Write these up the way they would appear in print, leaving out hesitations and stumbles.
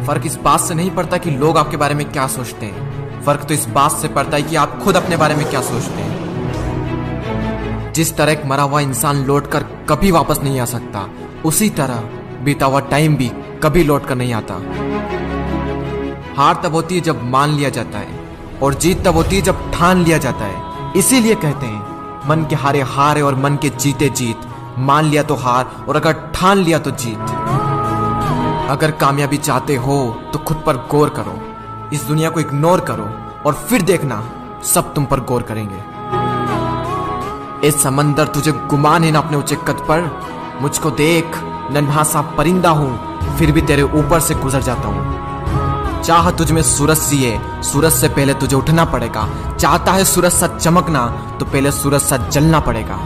फर्क इस बात से नहीं पड़ता कि लोग आपके बारे में क्या सोचते हैं, फर्क तो इस बात से पड़ता है कि आप खुद अपने बारे में क्या सोचते हैं। जिस तरह एक मरा हुआ इंसान लौटकर कभी वापस नहीं आ सकता, उसी तरह बीता हुआ टाइम भी कभी लौट कर नहीं आता। हार तब होती है जब मान लिया जाता है, और जीत तब होती है जब ठान लिया जाता है। इसीलिए कहते हैं मन के हारे हार है और मन के जीते जीत। मान लिया तो हार, और अगर ठान लिया तो जीत। अगर कामयाबी चाहते हो तो खुद पर गौर करो, इस दुनिया को इग्नोर करो, और फिर देखना सब तुम पर गौर करेंगे। ए समंदर, तुझे गुमान है ना अपने ऊंचे कद पर। मुझको देख, नन्हा सा परिंदा हूं, फिर भी तेरे ऊपर से गुजर जाता हूं। चाह तुझ में सूरज सी है, सूरज से पहले तुझे उठना पड़ेगा। चाहता है सूरज सा चमकना, तो पहले सूरज सा जलना पड़ेगा।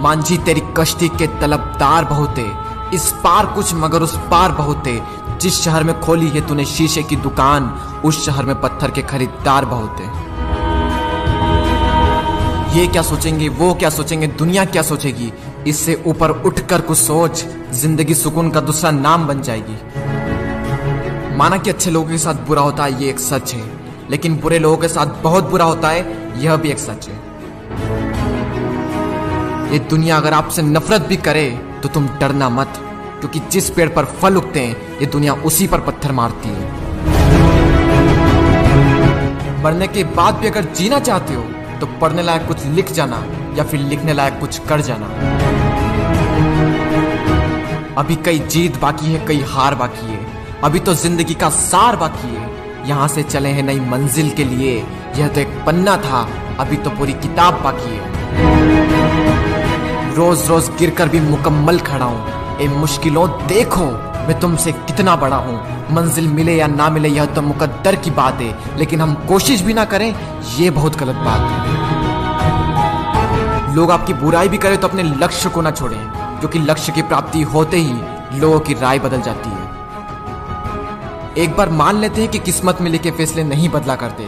मांझी तेरी कश्ती के तलबदार बहुते, इस पार कुछ मगर उस पार बहुते। जिस शहर में खोली है तूने शीशे की दुकान, उस शहर में पत्थर के खरीदार बहुते। ये क्या सोचेंगे, वो क्या सोचेंगे, दुनिया क्या सोचेगी, इससे ऊपर उठकर कुछ सोच। जिंदगी सुकून का दूसरा नाम बन जाएगी। माना कि अच्छे लोगों के साथ बुरा होता है, ये एक सच है, लेकिन बुरे लोगों के साथ बहुत बुरा होता है, यह भी एक सच है। ये दुनिया अगर आपसे नफरत भी करे तो तुम डरना मत, क्योंकि जिस पेड़ पर फल उगते हैं ये दुनिया उसी पर पत्थर मारती है। मरने के बाद भी अगर जीना चाहते हो तो पढ़ने लायक कुछ लिख जाना, या फिर लिखने लायक कुछ कर जाना। अभी कई जीत बाकी है, कई हार बाकी है, अभी तो जिंदगी का सार बाकी है। यहाँ से चले हैं नई मंजिल के लिए, यह तो एक पन्ना था, अभी तो पूरी किताब बाकी है। रोज रोज गिरकर भी मुकम्मल खड़ा हूँ। ए मुश्किलों देखो, मैं तुमसे कितना बड़ा हूँ। मंजिल मिले या ना मिले यह तो मुकद्दर की बात है, लेकिन हम कोशिश भी ना करें ये बहुत गलत बात है। लोग आपकी बुराई भी करें तो अपने लक्ष्य को ना छोड़ें, क्योंकि लक्ष्य की प्राप्ति होते ही लोगों की राय बदल जाती है। एक बार मान लेते हैं कि किस्मत में लिखे फैसले नहीं बदला करते,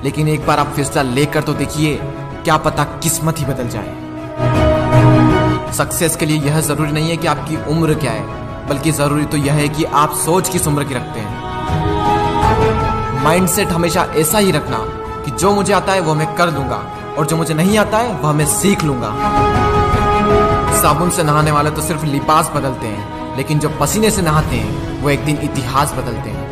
लेकिन एक बार आप फैसला लेकर तो देखिए, क्या पता किस्मत ही बदल जाए। सक्सेस के लिए यह जरूरी नहीं है कि आपकी उम्र क्या है, बल्कि जरूरी तो यह है कि आप सोच किस उम्र की रखते हैं। माइंडसेट हमेशा ऐसा ही रखना कि जो मुझे आता है वो मैं कर लूंगा, और जो मुझे नहीं आता है वह मैं सीख लूंगा। साबुन से नहाने वाले तो सिर्फ लिबास बदलते हैं, लेकिन जो पसीने से नहाते हैं वो एक दिन इतिहास बदलते हैं।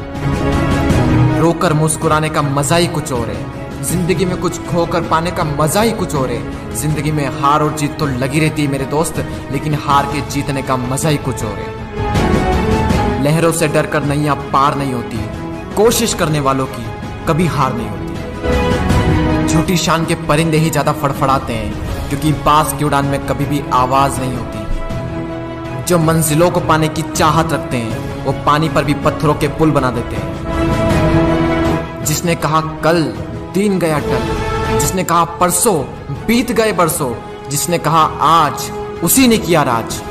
रोकर मुस्कुराने का मजा ही कुछ और है, जिंदगी में कुछ खोकर पाने का मजा ही कुछ और है। जिंदगी में हार और जीत तो लगी रहती है मेरे दोस्त, लेकिन हार के जीतने का मजा ही कुछ और है। लहरों से डरकर नैया पार नहीं होती, कोशिश करने वालों की कभी हार नहीं होती। झूठी शान के परिंदे ही ज्यादा फड़फड़ाते हैं, क्योंकि बाज की उड़ान में कभी भी आवाज नहीं होती। जो मंजिलों को पाने की चाहत रखते हैं वो पानी पर भी पत्थरों के पुल बना देते हैं। जिसने कहा कल दिन गया टल, जिसने कहा परसों बीत गए बरसों, जिसने कहा आज उसी ने किया राज।